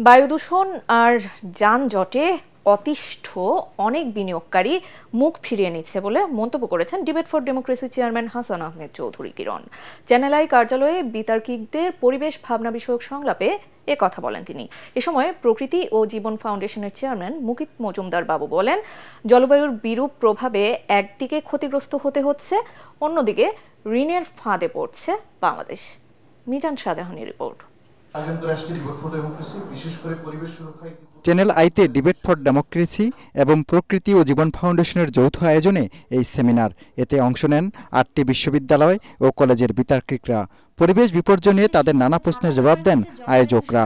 বায়ু দূষণ আর যানজটে অতিষ্ঠ অনেক বিনিয়োগকারী মুখ ফিরিয়ে নিচ্ছে বলে মন্তব্য করেছেন debate for democracy chairman Hasan Ahmed Chowdhury Kiran. Channel I কার্যালয়ে বিতার্কিকদের পরিবেশ ভাবনা বিষয়ক সংলাপে এ কথা বলেন তিনি। এ সময় প্রকৃতি ও জীবন ফাউন্ডেশনের চেয়ারম্যান মুকিত মজুমদার বাবু বলেন, জলবায়ুর বিরূপ প্রভাবে একদিকে ক্ষতিগ্রস্ত হতে হচ্ছে, অন্যদিকে ঋণের ফাঁদে পড়ছে বাংলাদেশ। মিজান শাহজাহানের রিপোর্ট। চ্যানেল আইতে ডিবেট ফর ডেমোক্রেসি এবং প্রকৃতি ও জীবন ফাউন্ডেশনের যৌথ আয়োজনে এই সেমিনার। এতে অংশ নেন 8টি বিশ্ববিদ্যালয় ও কলেজের বিতার্কিকরা। পরিবেশ বিপর্যয় নিয়ে তাদের নানা প্রশ্নের জবাব দেন আয়োজকরা।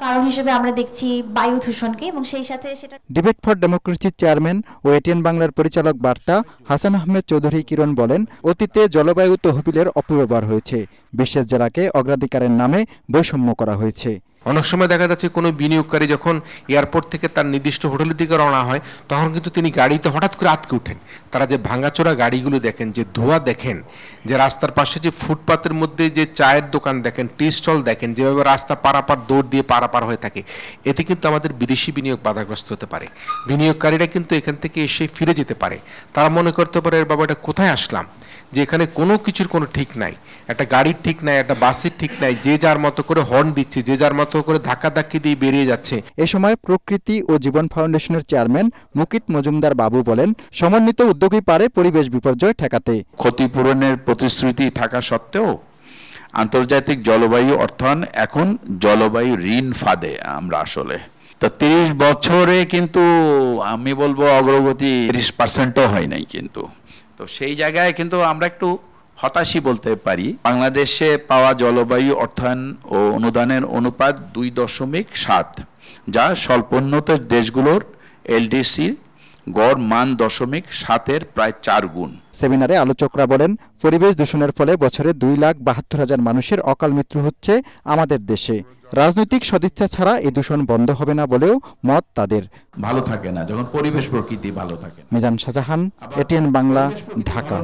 কারণ হিসেবে আমরা দেখছি বায়ু দূষণকে, এবং সেই সাথে সেটা ডিবেট ফর ডেমোক্রেসির চেয়ারম্যান ও এটিএন বাংলার পরিচালক বার্তা হাসান আহমেদ চৌধুরী কিরণ বলেন, অতীতে জলবায়ু তহবিলের অপব্যবহার হয়েছে, বিশেষ জেলাকে অগ্রাধিকারের নামে বৈষম্য করা হয়েছে। অনেক সময় দেখা যাচ্ছে কোনো বিনিয়োগকারী যখন এয়ারপোর্ট থেকে তার নির্দিষ্ট হোটেলের দিকে রওনা হয়, তখন কিন্তু তিনি গাড়িতে হঠাৎ করে আটকে ওঠেন। তারা যে ভাঙাচোরা গাড়িগুলো দেখেন, যে ধোঁয়া দেখেন, যে রাস্তার পাশে যে ফুটপাতের মধ্যে যে চায়ের দোকান দেখেন, টি স্টল দেখেন, যেভাবে রাস্তা পারাপার দৌড় দিয়ে পারাপার হয়ে থাকে, এতে কিন্তু আমাদের বিদেশি বিনিয়োগ বাধাগ্রস্ত হতে পারে। বিনিয়োগকারীরা কিন্তু এখান থেকে এসে ফিরে যেতে পারে। তারা মনে করতে পারে, এর বাবা এটা কোথায় আসলাম, যে এখানে কোনো কিছুর কোনো ঠিক নাই, একটা গাড়ির ঠিক নাই, একটা বাসের ঠিক নাই, যে যার মতো করে হর্ন দিচ্ছে, যে যার মতো করে ধাক্কাধাক্কি দিয়ে বেরিয়ে যাচ্ছে। এ সময় প্রকৃতি ও জীবন ফাউন্ডেশনের চেয়ারম্যান মুকিত মজুমদার বাবু বলেন, সমন্বিত উদ্যোগই পারে পরিবেশ বিপর্যয় ঠেকাতে। ক্ষতিপূরণের প্রতিশ্রুতি থাকা সত্ত্বেও আন্তর্জাতিক জলবায়ু অর্থায়ন এখন জলবায়ু ঋণ ফাঁদে আমরা আসলে। তো 30 বছরে কিন্তু আমি বলবো অগ্রগতি 30%ও হয় নাই। কিন্তু তো সেই জায়গায় কিন্তু আমরা একটু হতাশই বলতে পারি। বাংলাদেশে পাওয়া জলবায়ু অর্থায়ন ও অনুদানের অনুপাত 2.7, যা স্বল্পোন্নত দেশগুলোর এলডিসির গড় মান 0.7-এর প্রায় 4 গুণ। সেমিনারে আলোচকরা বলেন, পরিবেশ দূষণের ফলে বছরে 2,72,000 মানুষের অকাল মৃত্যু হচ্ছে আমাদের দেশে। রাজনৈতিক সদিচ্ছা ছাড়া এই দূষণ বন্ধ হবে না বলেও মত তাদের। ভালো থাকে না যখন পরিবেশ প্রকৃতি ভালো থাকে। মিজান শাহজাহান, এটিএন বাংলা, ঢাকা।